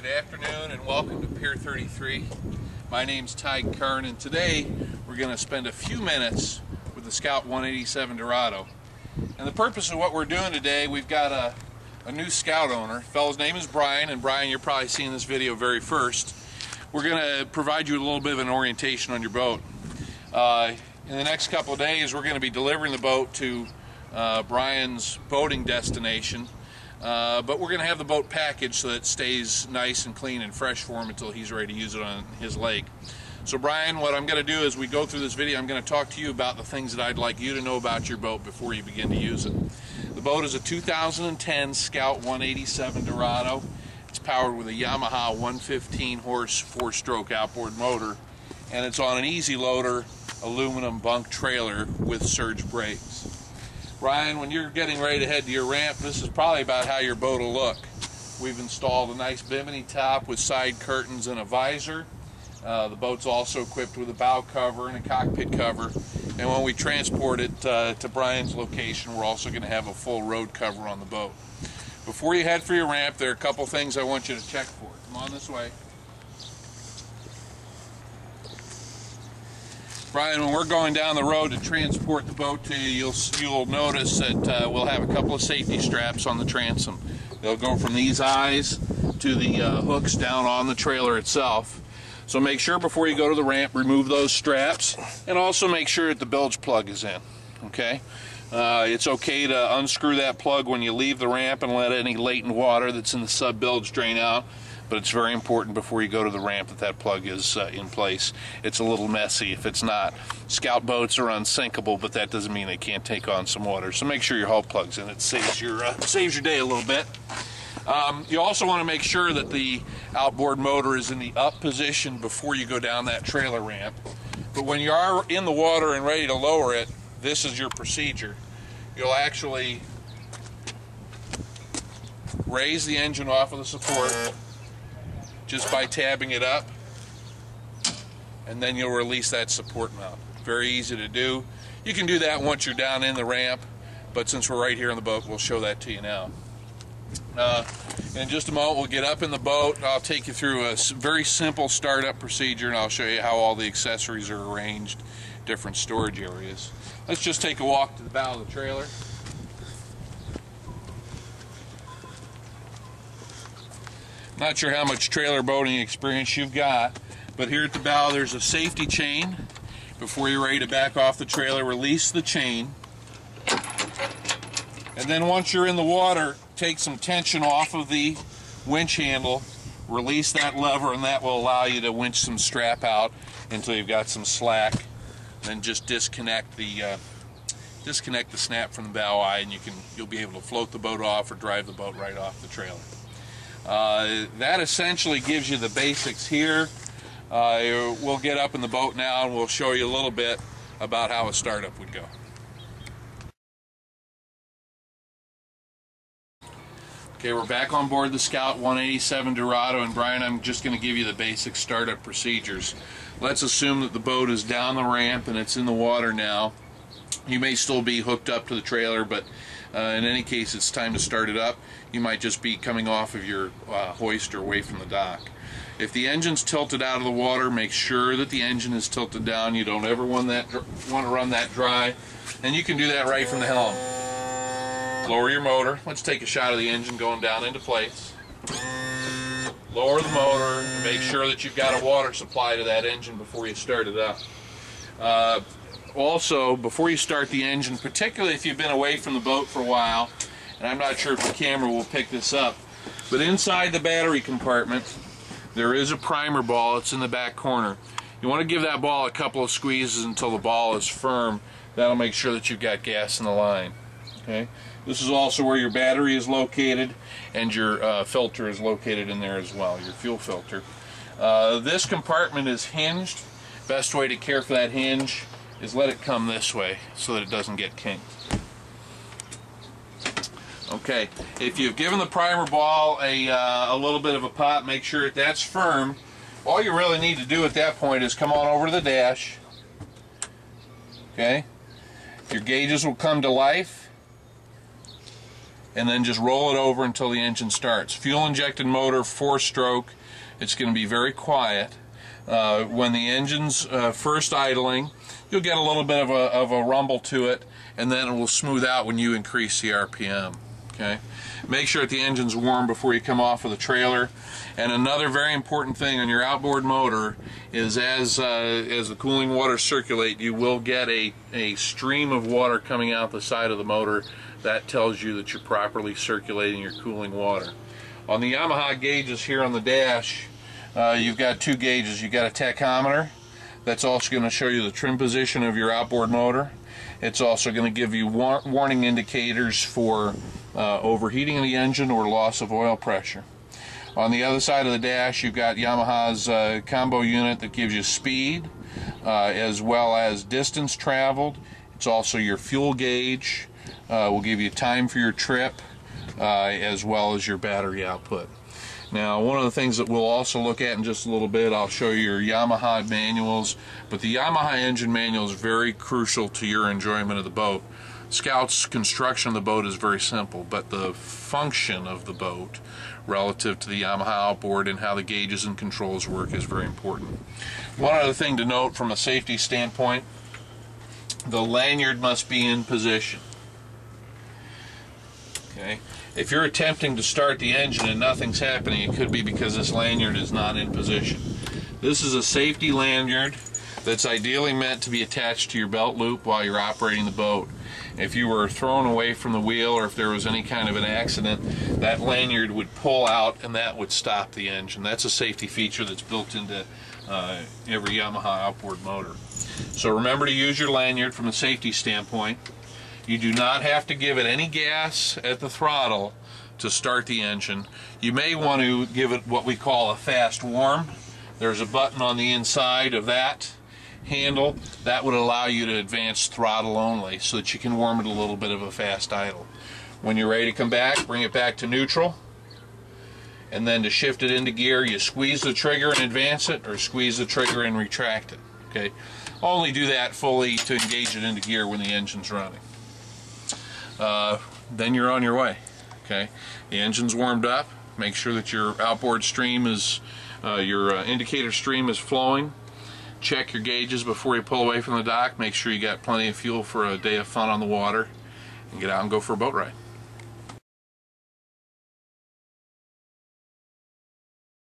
Good afternoon and welcome to Pier 33. My name's Tighe, Curran, and today we're going to spend a few minutes with the Scout 187 Dorado. And the purpose of what we're doing today, we've got a new Scout owner. The fellow's name is Brian, and Brian, you're probably seeing this video very first. We're going to provide you with a little bit of an orientation on your boat. In the next couple of days, we're going to be delivering the boat to Brian's boating destination. But we're going to have the boat packaged so that it stays nice and clean and fresh for him until he's ready to use it on his lake. So Brian, what I'm going to do as we go through this video, I'm going to talk to you about the things that I'd like you to know about your boat before you begin to use it. The boat is a 2010 Scout 187 Dorado. It's powered with a Yamaha 115 horse 4-stroke outboard motor, and it's on an easy loader aluminum bunk trailer with surge brakes. Brian, when you're getting ready to head to your ramp, this is probably about how your boat will look. We've installed a nice bimini top with side curtains and a visor. The boat's also equipped with a bow cover and a cockpit cover. And when we transport it to Brian's location, we're also going to have a full road cover on the boat. Before you head for your ramp, there are a couple things I want you to check for. Come on this way. Brian, when we're going down the road to transport the boat to you, you'll notice that we'll have a couple of safety straps on the transom. They'll go from these eyes to the hooks down on the trailer itself. So make sure before you go to the ramp, remove those straps, and also make sure that the bilge plug is in. Okay? It's okay to unscrew that plug when you leave the ramp and let any latent water that's in the sub bilge drain out. But it's very important before you go to the ramp that that plug is in place. It's a little messy if it's not. Scout boats are unsinkable, but that doesn't mean they can't take on some water. So make sure your hull plug's in. It saves your day a little bit. You also want to make sure that the outboard motor is in the up position before you go down that trailer ramp. But when you are in the water and ready to lower it, this is your procedure. You'll actually raise the engine off of the support just by tabbing it up, and then you'll release that support mount. Very easy to do. You can do that once you're down in the ramp, but since we're right here on the boat, we'll show that to you now. In just a moment, we'll get up in the boat. I'll take you through a very simple startup procedure, and I'll show you how all the accessories are arranged, different storage areas. Let's just take a walk to the bow of the trailer. Not sure how much trailer boating experience you've got, but here at the bow there's a safety chain. Before you're ready to back off the trailer, release the chain. And then once you're in the water, take some tension off of the winch handle, release that lever, and that will allow you to winch some strap out until you've got some slack. Then just disconnect the snap from the bow eye, and you'll be able to float the boat off or drive the boat right off the trailer. That essentially gives you the basics here. We'll get up in the boat now and we'll show you a little bit about how a startup would go. Okay, we're back on board the Scout 187 Dorado, and Brian, I'm just going to give you the basic startup procedures. Let's assume that the boat is down the ramp and it's in the water now. You may still be hooked up to the trailer, but in any case, it's time to start it up. You might just be coming off of your hoist or away from the dock. If the engine's tilted out of the water, make sure that the engine is tilted down. You don't ever want to run that dry, and you can do that right from the helm. Lower your motor. Let's take a shot of the engine going down into place. Lower the motor, and make sure that you've got a water supply to that engine before you start it up. Also, before you start the engine, particularly if you've been away from the boat for a while, and I'm not sure if the camera will pick this up, but inside the battery compartment there is a primer ball. It's in the back corner. You want to give that ball a couple of squeezes until the ball is firm. That'll make sure that you've got gas in the line. Okay. This is also where your battery is located, and your filter is located in there as well, your fuel filter. This compartment is hinged. Best way to care for that hinge is let it come this way so that it doesn't get kinked. Okay, if you've given the primer ball a little bit of a pop, make sure that's firm. All you really need to do at that point is come on over to the dash. Okay, your gauges will come to life. and then just roll it over until the engine starts. Fuel injected motor, 4-stroke. It's going to be very quiet. When the engine's first idling, you'll get a little bit of a rumble to it, and then it will smooth out when you increase the RPM. Okay? Make sure that the engine's warm before you come off of the trailer. And another very important thing on your outboard motor is as the cooling water circulate, you will get a stream of water coming out the side of the motor. That tells you that you're properly circulating your cooling water. On the Yamaha gauges here on the dash, you've got 2 gauges. You've got a tachometer. That's also going to show you the trim position of your outboard motor. It's also going to give you warning indicators for overheating of the engine or loss of oil pressure. On the other side of the dash, you've got Yamaha's combo unit that gives you speed as well as distance traveled. It's also your fuel gauge. Will give you time for your trip as well as your battery output. Now, one of the things that we'll also look at in just a little bit, I'll show you your Yamaha manuals, but the Yamaha engine manual is very crucial to your enjoyment of the boat. Scout's construction of the boat is very simple, but the function of the boat relative to the Yamaha outboard and how the gauges and controls work is very important. One other thing to note from a safety standpoint, the lanyard must be in position. Okay. If you're attempting to start the engine and nothing's happening, it could be because this lanyard is not in position. This is a safety lanyard that's ideally meant to be attached to your belt loop while you're operating the boat. If you were thrown away from the wheel or if there was any kind of an accident, that lanyard would pull out and that would stop the engine. That's a safety feature that's built into every Yamaha outboard motor. So remember to use your lanyard from a safety standpoint. You do not have to give it any gas at the throttle to start the engine. You may want to give it what we call a fast warm. There's a button on the inside of that handle that would allow you to advance throttle only so that you can warm it a little bit of a fast idle. When you're ready to come back, bring it back to neutral, and then to shift it into gear, you squeeze the trigger and advance it, or squeeze the trigger and retract it. Okay? Only do that fully to engage it into gear when the engine's running. Then you're on your way. Okay, the engine's warmed up. Make sure that your outboard stream is, your indicator stream is flowing. Check your gauges before you pull away from the dock. Make sure you got plenty of fuel for a day of fun on the water, and get out and go for a boat ride.